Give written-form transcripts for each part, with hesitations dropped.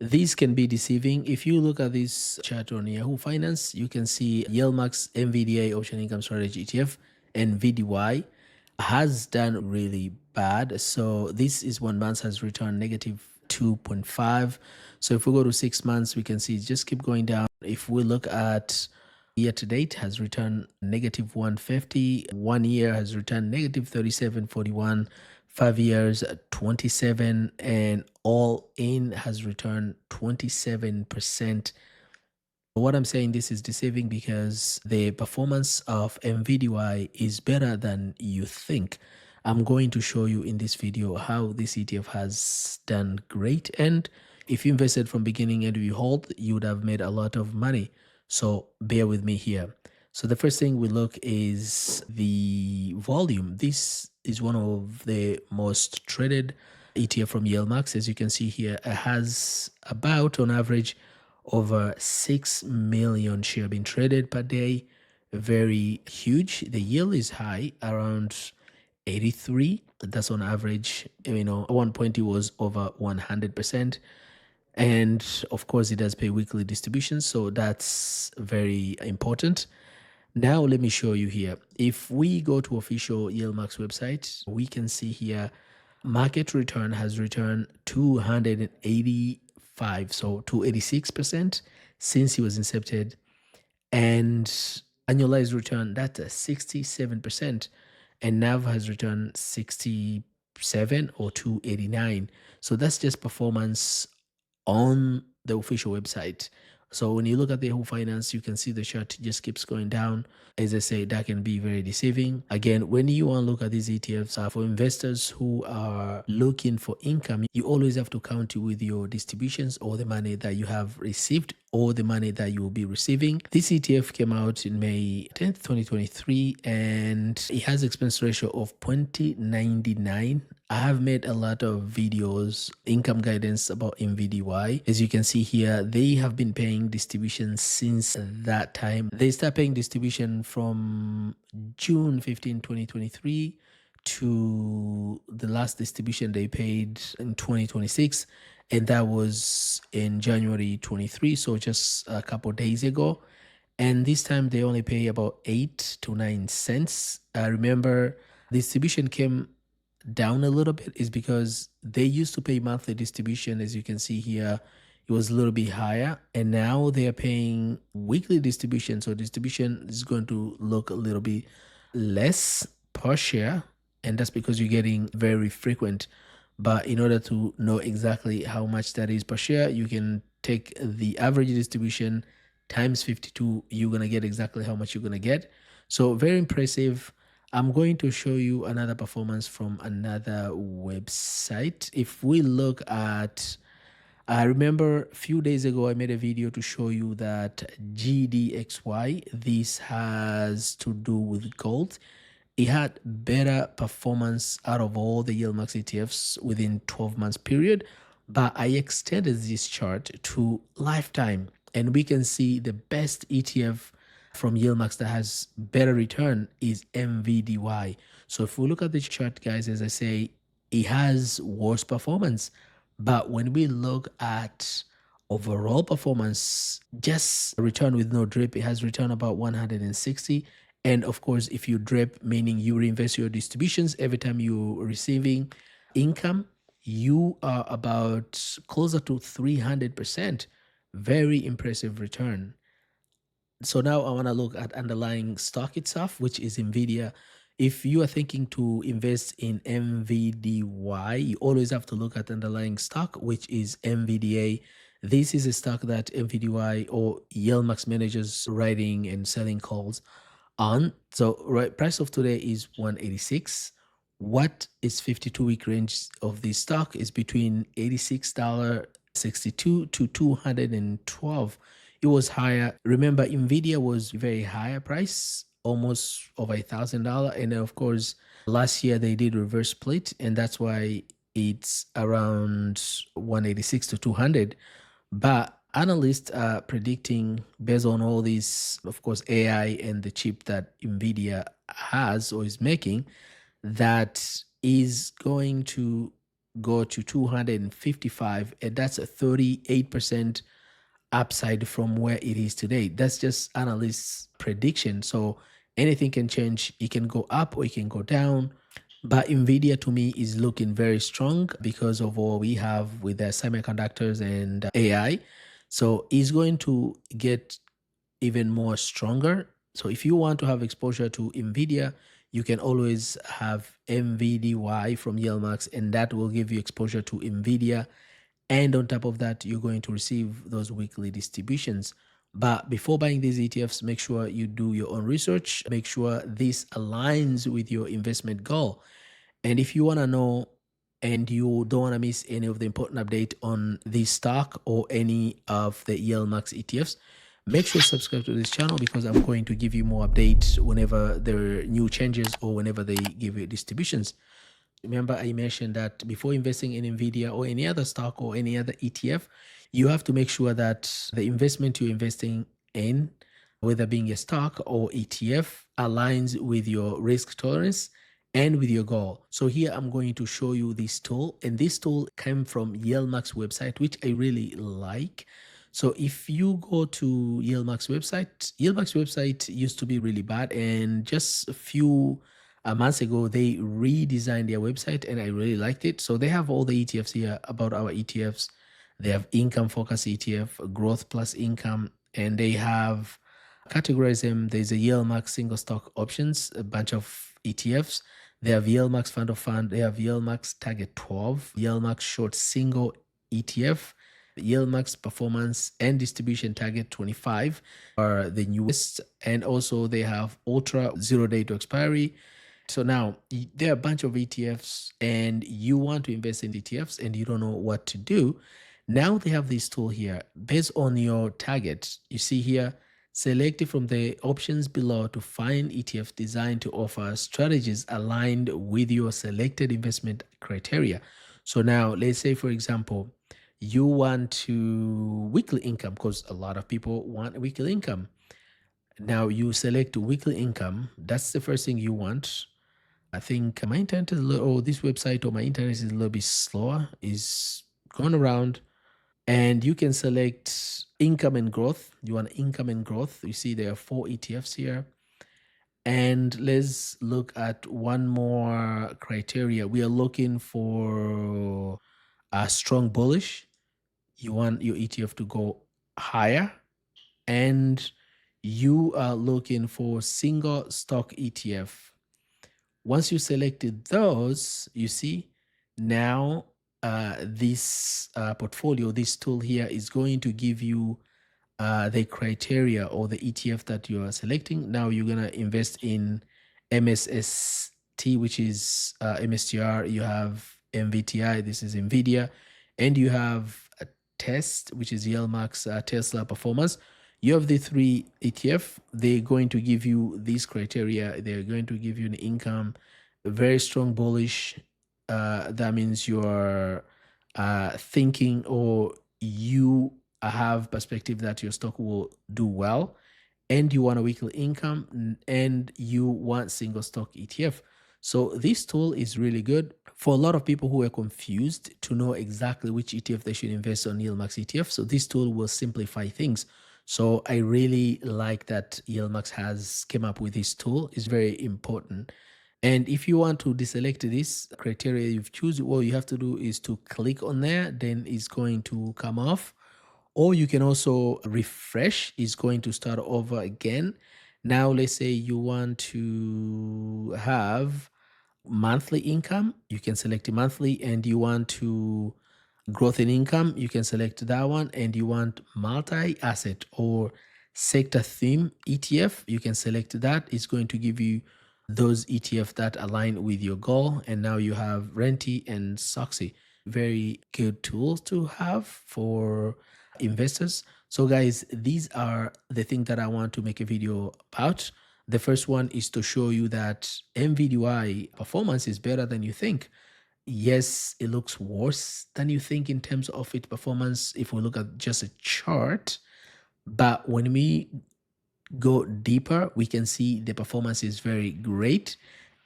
These can be deceiving. If you look at this chart on Yahoo Finance, you can see YieldMax NVDY Option Income Strategy ETF, NVDY, has done really bad. So this is 1 month has returned negative 2.5. So if we go to 6 months, we can see it just keep going down. If we look at year to date, has returned negative 150. 1 year has returned negative 37.41. 5 years 27, and all in has returned 27%. What I'm saying, this is deceiving because the performance of NVDY is better than you think. I'm going to show you in this video how this ETF has done great, and if you invested from beginning and you hold, you would have made a lot of money. So bear with me here. So the first thing we look is the volume. This is one of the most traded ETF from YieldMax. As you can see here, it has about on average over 6 million shares being traded per day. Very huge. The yield is high, around 83. That's on average. At one point it was over 100%. And of course, it does pay weekly distributions, so that's very important. Now, let me show you here. If we go to official YieldMax website, we can see here market return has returned 285, so 286% since he was incepted, and annualized return, that's 67%, and NAV has returned 67 or 289. So that's just performance on the official website. So when you look at the Yahoo Finance, you can see the chart just keeps going down. As I say, that can be very deceiving. Again, when you want to look at these ETFs, for investors who are looking for income, you always have to count with your distributions or the money that you have received or the money that you will be receiving. This ETF came out in May 10th, 2023, and it has expense ratio of 0.99. I have made a lot of videos, income guidance about NVDY. As you can see here, they have been paying distribution since that time. They start paying distribution from June 15, 2023 to the last distribution they paid in 2026. And that was in January 23, so just a couple days ago. And this time they only pay about 8 to 9 cents. I remember distribution came down a little bit is because they used to pay monthly distribution. As you can see here, it was a little bit higher, and now they are paying weekly distribution. So distribution is going to look a little bit less per share, and that's because you're getting very frequent. But in order to know exactly how much that is per share, you can take the average distribution times 52. You're going to get exactly how much you're going to get. So very impressive. I'm going to show you another performance from another website. If we look at, I remember a few days ago, I made a video to show you that GDXY, this has to do with gold. It had better performance out of all the YieldMax ETFs within 12 months period, but I extended this chart to lifetime, and we can see the best ETF from YieldMax that has better return is NVDY. So if we look at this chart, guys, as I say, it has worse performance. But when we look at overall performance, just return with no drip, it has returned about 160. And of course, if you drip, meaning you reinvest your distributions every time you're receiving income, you are about closer to 300%. Very impressive return. So now I want to look at underlying stock itself, which is NVIDIA. If you are thinking to invest in NVDY, you always have to look at underlying stock, which is NVDA. This is a stock that NVDY or YieldMax managers writing and selling calls on. So price of today is 186. What is 52-week range of this stock is between $86.62 to $212. It was higher. Remember, NVIDIA was very higher price, almost over $1,000. And then of course, last year they did reverse split, and that's why it's around 186 to 200. But analysts are predicting, based on all these, of course, AI and the chip that NVIDIA has or is making, that is going to go to 255, and that's a 38% upside from where it is today. That's just analysts' prediction. So anything can change. It can go up or it can go down. But NVIDIA to me is looking very strong because of what we have with the semiconductors and AI. So it's going to get even more stronger. So if you want to have exposure to NVIDIA, you can always have NVDY from YieldMax, and that will give you exposure to NVIDIA. And on top of that, you're going to receive those weekly distributions. But before buying these ETFs, make sure you do your own research. Make sure this aligns with your investment goal. And if you want to know and you don't want to miss any of the important update on this stock or any of the YieldMax ETFs, make sure to subscribe to this channel because I'm going to give you more updates whenever there are new changes or whenever they give you distributions. Remember, I mentioned that before investing in NVIDIA or any other stock or any other ETF, you have to make sure that the investment you're investing in, whether being a stock or ETF, aligns with your risk tolerance and with your goal. So here I'm going to show you this tool, and this tool came from YieldMax website, which I really like. So if you go to YieldMax website used to be really bad, and just a few months ago they redesigned their website, and I really liked it. So they have all the ETFs here about our ETFs. They have income focus ETF, growth plus income, and they have categorized them. There's a YieldMax single stock options, a bunch of ETFs. They have YieldMax fund of fund. They have YieldMax target 12, YieldMax short single ETF, YieldMax performance and distribution target 25 are the newest. And also they have ultra 0 day to expiry. So now there are a bunch of ETFs and you want to invest in ETFs and you don't know what to do. Now they have this tool here based on your target. You see here, select it from the options below to find ETFs designed to offer strategies aligned with your selected investment criteria. So now let's say, for example, you want to weekly income because a lot of people want weekly income. Now you select weekly income. That's the first thing you want. I think my internet is a little, or this website or my internet is a little bit slower, is going around. And you can select income and growth. You want income and growth. You see there are 4 ETFs here. And let's look at one more criteria. We are looking for a strong bullish. You want your ETF to go higher. And you are looking for single stock ETF. Once you selected those, you see now this portfolio, this tool here is going to give you the criteria or the ETF that you are selecting. Now you're going to invest in MSST, which is MSTR. You have MVTI, this is NVIDIA, and you have a test, which is YieldMax Tesla performance. You have the 3 ETF. They're going to give you these criteria. They're going to give you an income, very strong bullish. That means you're thinking or you have perspective that your stock will do well, and you want a weekly income, and you want single stock ETF. So this tool is really good for a lot of people who are confused to know exactly which ETF they should invest on YieldMax ETF. So this tool will simplify things. So I really like that YieldMax has came up with this tool. It's very important. And if you want to deselect this criteria you've chosen, what you have to do is to click on there, then it's going to come off. Or you can also refresh, it's going to start over again. Now, let's say you want to have monthly income, you can select monthly, and you want to growth in income, you can select that one, and you want multi-asset or sector theme ETF, you can select that. It's going to give you those ETF that align with your goal. And now you have Renty and Soxy. Very good tools to have for investors. So guys, these are the things that I want to make a video about. The first one is to show you that NVDY performance is better than you think. Yes, it looks worse than you think in terms of its performance if we look at just a chart. But when we go deeper, we can see the performance is very great.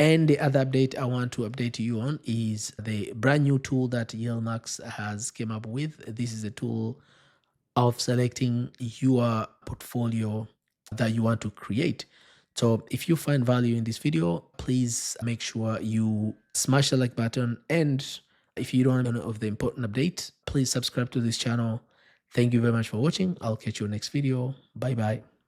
And the other update I want to update you on is the brand new tool that YieldMax has came up with. This is a tool of selecting your portfolio that you want to create. So if you find value in this video, please make sure you smash the like button. And if you don't know of the important update, please subscribe to this channel. Thank you very much for watching. I'll catch you next video. Bye bye.